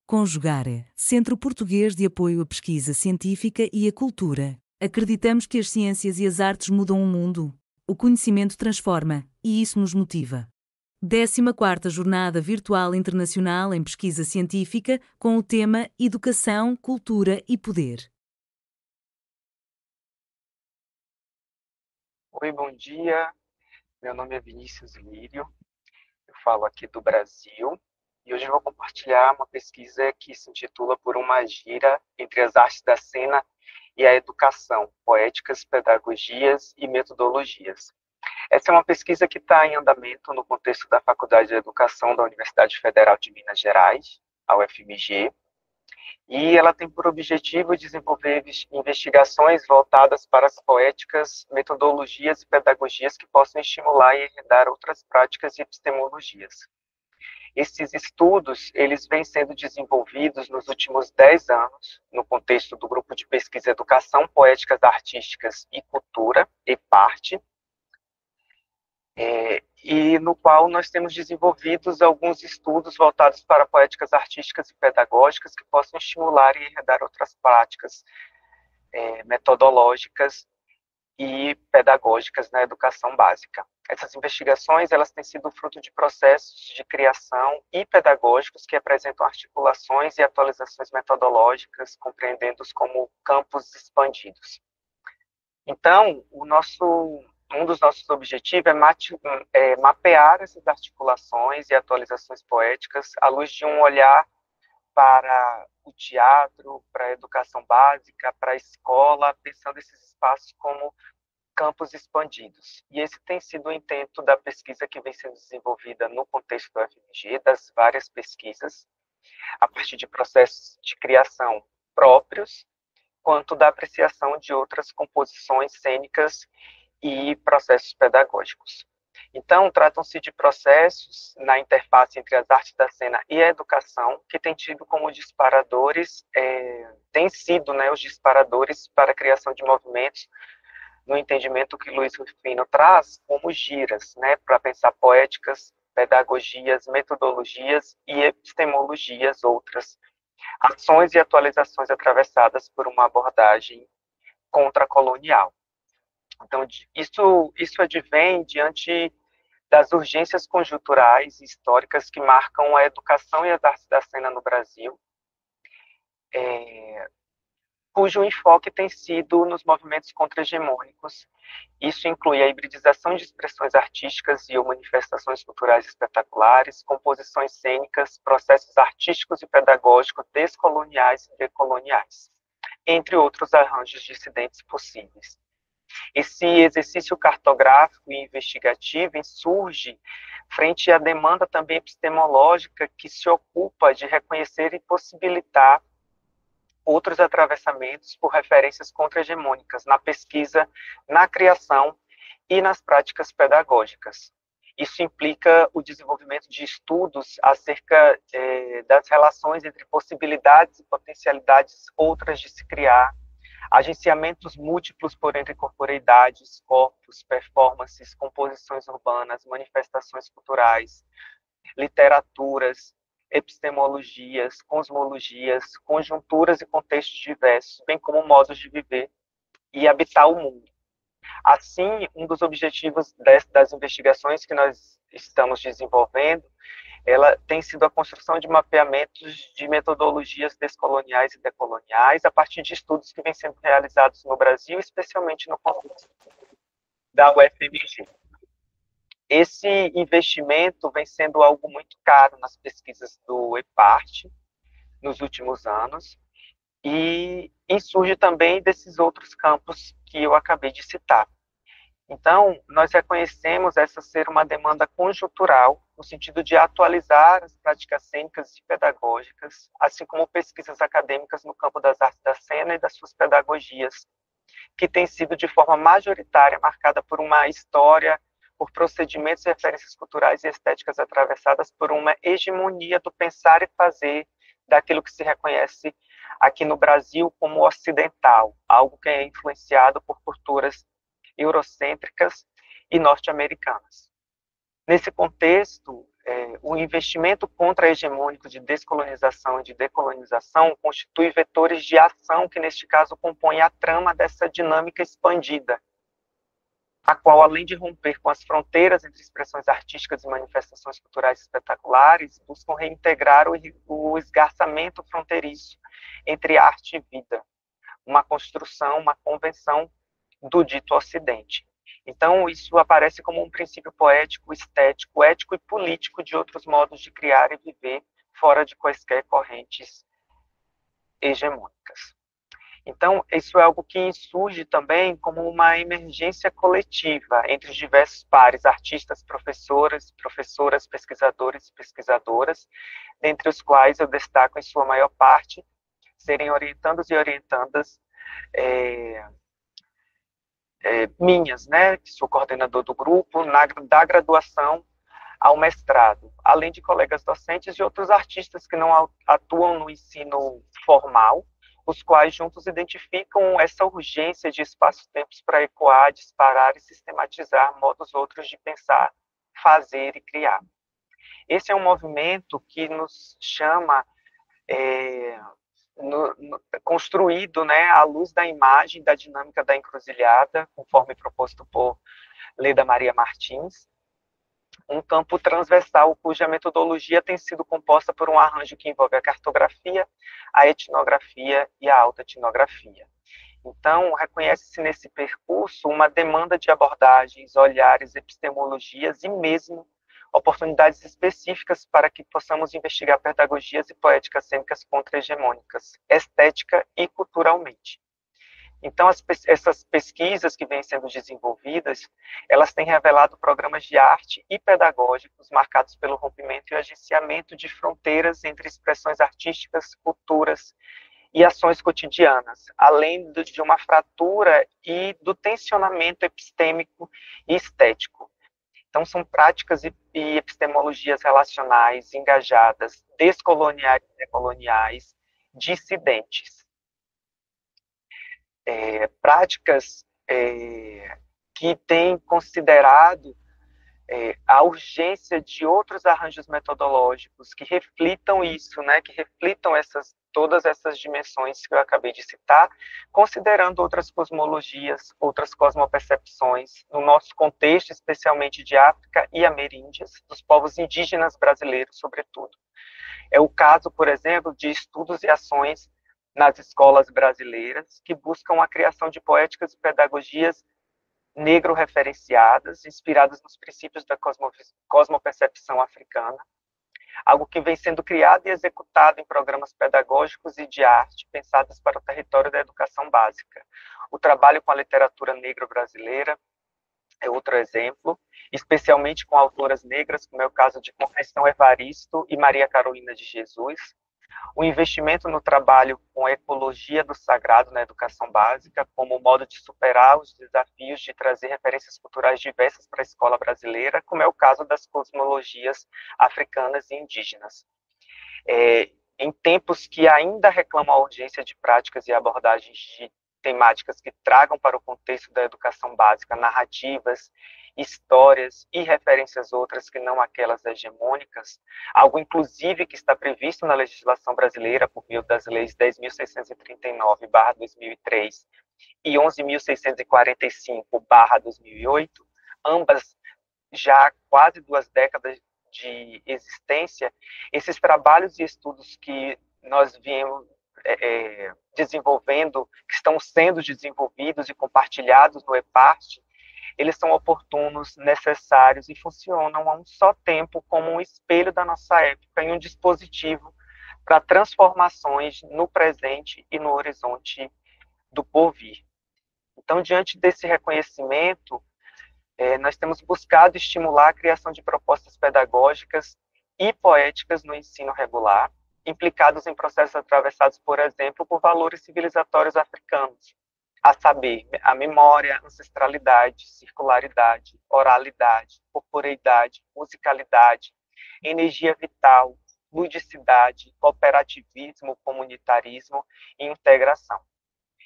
Conjugare, Centro Português de Apoio à Pesquisa Científica e à Cultura. Acreditamos que as ciências e as artes mudam o mundo. O conhecimento transforma, e isso nos motiva. 14ª Jornada Virtual Internacional em Pesquisa Científica, com o tema Educação, Cultura e Poder. Oi, bom dia. Meu nome é Vinícius Lírio, eu falo aqui do Brasil e hoje eu vou compartilhar uma pesquisa que se intitula Por uma gira entre as artes da cena e a educação, poéticas, pedagogias e metodologias. Essa é uma pesquisa que está em andamento no contexto da Faculdade de Educação da Universidade Federal de Minas Gerais, a UFMG, e ela tem por objetivo desenvolver investigações voltadas para as poéticas, metodologias e pedagogias que possam estimular e herdar outras práticas e epistemologias. Esses estudos, eles vêm sendo desenvolvidos nos últimos 10 anos, no contexto do Grupo de Pesquisa Educação, Poéticas Artísticas e Cultura, EPARTE, e no qual nós temos desenvolvidos alguns estudos voltados para poéticas artísticas e pedagógicas que possam estimular e herdar outras práticas metodológicas e pedagógicas na educação básica. Essas investigações, elas têm sido fruto de processos de criação e pedagógicos que apresentam articulações e atualizações metodológicas, compreendendo-os como campos expandidos. Então, um dos nossos objetivos é mapear essas articulações e atualizações poéticas à luz de um olhar para o teatro, para a educação básica, para a escola, pensando esses espaços como campos expandidos. E esse tem sido o intento da pesquisa que vem sendo desenvolvida no contexto do FMG, das várias pesquisas, a partir de processos de criação próprios, quanto da apreciação de outras composições cênicas e processos pedagógicos. Então, tratam-se de processos na interface entre as artes da cena e a educação, que têm tido como disparadores, têm sido, os disparadores para a criação de movimentos, no entendimento que Luiz Rufino traz, como giras, para pensar poéticas, pedagogias, metodologias e epistemologias outras, ações e atualizações atravessadas por uma abordagem contracolonial. Então, isso advém diante das urgências conjunturais e históricas que marcam a educação e as artes da cena no Brasil, cujo enfoque tem sido nos movimentos contra-hegemônicos. Isso inclui a hibridização de expressões artísticas e ou manifestações culturais espetaculares, composições cênicas, processos artísticos e pedagógicos descoloniais e decoloniais, entre outros arranjos dissidentes possíveis. Esse exercício cartográfico e investigativo insurge frente à demanda também epistemológica que se ocupa de reconhecer e possibilitar outros atravessamentos por referências contra-hegemônicas na pesquisa, na criação e nas práticas pedagógicas. Isso implica o desenvolvimento de estudos acerca das relações entre possibilidades e potencialidades outras de se criar, agenciamentos múltiplos por entre corporeidades, corpos, performances, composições urbanas, manifestações culturais, literaturas, epistemologias, cosmologias, conjunturas e contextos diversos, bem como modos de viver e habitar o mundo. Assim, um dos objetivos das investigações que nós estamos desenvolvendo, ela tem sido a construção de mapeamentos de metodologias descoloniais e decoloniais a partir de estudos que vêm sendo realizados no Brasil, especialmente no contexto da UFMG. Esse investimento vem sendo algo muito caro nas pesquisas do EPARTE nos últimos anos e surge também desses outros campos que eu acabei de citar. Então, nós reconhecemos essa ser uma demanda conjuntural, no sentido de atualizar as práticas cênicas e pedagógicas, assim como pesquisas acadêmicas no campo das artes da cena e das suas pedagogias, que tem sido de forma majoritária marcada por uma história, por procedimentos e referências culturais e estéticas atravessadas por uma hegemonia do pensar e fazer daquilo que se reconhece aqui no Brasil como ocidental, algo que é influenciado por culturas eurocêntricas e norte-americanas. Nesse contexto, o investimento contra-hegemônico de descolonização e de decolonização constitui vetores de ação que, neste caso, compõem a trama dessa dinâmica expandida, a qual, além de romper com as fronteiras entre expressões artísticas e manifestações culturais espetaculares, buscam reintegrar o esgarçamento fronteiriço entre arte e vida, uma construção, uma convenção do dito Ocidente. Então, isso aparece como um princípio poético, estético, ético e político de outros modos de criar e viver fora de quaisquer correntes hegemônicas. Então, isso é algo que surge também como uma emergência coletiva entre os diversos pares, artistas, professoras, pesquisadores e pesquisadoras, dentre os quais eu destaco, em sua maior parte, serem orientandos e orientandas minhas, né, que sou coordenador do grupo, da graduação ao mestrado, além de colegas docentes e outros artistas que não atuam no ensino formal, os quais juntos identificam essa urgência de espaços-tempos para ecoar, disparar e sistematizar modos outros de pensar, fazer e criar. Esse é um movimento que nos chama construído, né, à luz da imagem da dinâmica da encruzilhada, conforme proposto por Leda Maria Martins, um campo transversal cuja metodologia tem sido composta por um arranjo que envolve a cartografia, a etnografia e a autoetnografia. Então, reconhece-se nesse percurso uma demanda de abordagens, olhares, epistemologias e mesmo oportunidades específicas para que possamos investigar pedagogias e poéticas cênicas contra-hegemônicas, estética e culturalmente. Então, essas pesquisas que vêm sendo desenvolvidas, elas têm revelado programas de arte e pedagógicos marcados pelo rompimento e agenciamento de fronteiras entre expressões artísticas, culturas e ações cotidianas, além de uma fratura e do tensionamento epistêmico e estético. Então, são práticas e epistemologias relacionais, engajadas, descoloniais e decoloniais, dissidentes. Práticas que têm considerado a urgência de outros arranjos metodológicos que reflitam isso, né, que reflitam todas essas dimensões que eu acabei de citar, considerando outras cosmologias, outras cosmopercepções, no nosso contexto, especialmente de África e ameríndias, dos povos indígenas brasileiros, sobretudo. É o caso, por exemplo, de estudos e ações nas escolas brasileiras, que buscam a criação de poéticas e pedagogias negro-referenciadas, inspiradas nos princípios da cosmopercepção africana, algo que vem sendo criado e executado em programas pedagógicos e de arte pensados para o território da educação básica. O trabalho com a literatura negra brasileira é outro exemplo, especialmente com autoras negras, como é o caso de Conceição Evaristo e Maria Carolina de Jesus. O investimento no trabalho com a ecologia do sagrado na educação básica, como modo de superar os desafios de trazer referências culturais diversas para a escola brasileira, como é o caso das cosmologias africanas e indígenas. Em tempos que ainda reclamam a urgência de práticas e abordagens de temáticas que tragam para o contexto da educação básica narrativas, histórias e referências outras que não aquelas hegemônicas, algo inclusive que está previsto na legislação brasileira por meio das leis 10.639/2003 e 11.645/2008, ambas já há quase 2 décadas de existência. Esses trabalhos e estudos que nós viemos desenvolvendo, que estão sendo desenvolvidos e compartilhados no EPART, eles são oportunos, necessários e funcionam a um só tempo como um espelho da nossa época e um dispositivo para transformações no presente e no horizonte do porvir. Então, diante desse reconhecimento, nós temos buscado estimular a criação de propostas pedagógicas e poéticas no ensino regular, implicados em processos atravessados, por exemplo, por valores civilizatórios africanos, a saber, a memória, ancestralidade, circularidade, oralidade, corporeidade, musicalidade, energia vital, ludicidade, cooperativismo, comunitarismo e integração.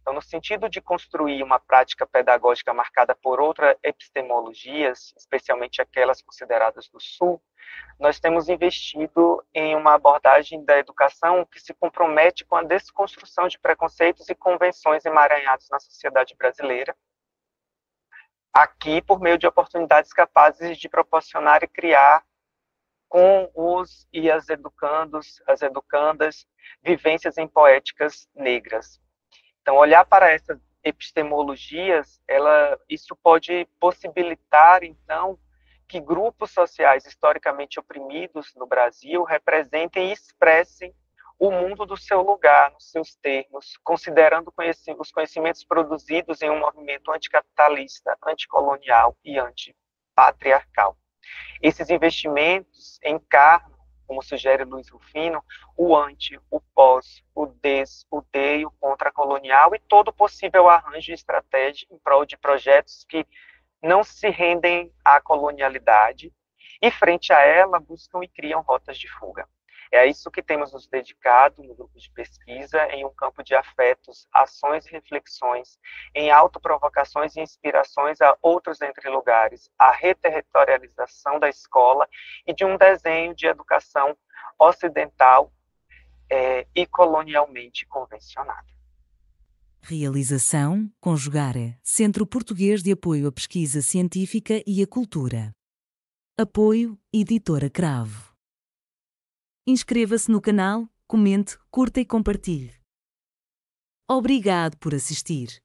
Então, no sentido de construir uma prática pedagógica marcada por outras epistemologias, especialmente aquelas consideradas do Sul, nós temos investido em uma abordagem da educação que se compromete com a desconstrução de preconceitos e convenções emaranhados na sociedade brasileira, aqui por meio de oportunidades capazes de proporcionar e criar com os e as educandas, vivências em poéticas negras. Então, olhar para essas epistemologias, isso pode possibilitar, então, que grupos sociais historicamente oprimidos no Brasil representem e expressem o mundo do seu lugar, nos seus termos, considerando os conhecimentos produzidos em um movimento anticapitalista, anticolonial e antipatriarcal. Esses investimentos encarnam, como sugere Luiz Rufino, o anti, o pós, o des, o de e o contracolonial e todo possível arranjo e estratégia em prol de projetos que não se rendem à colonialidade e, frente a ela, buscam e criam rotas de fuga. É a isso que temos nos dedicado no grupo de pesquisa, em um campo de afetos, ações e reflexões, em autoprovocações e inspirações a outros entre lugares, a reterritorialização da escola e de um desenho de educação ocidental e colonialmente convencionada. Realização, Conjugare, Centro Português de Apoio à Pesquisa Científica e à Cultura. Apoio, Editora Cravo. Inscreva-se no canal, comente, curta e compartilhe. Obrigado por assistir.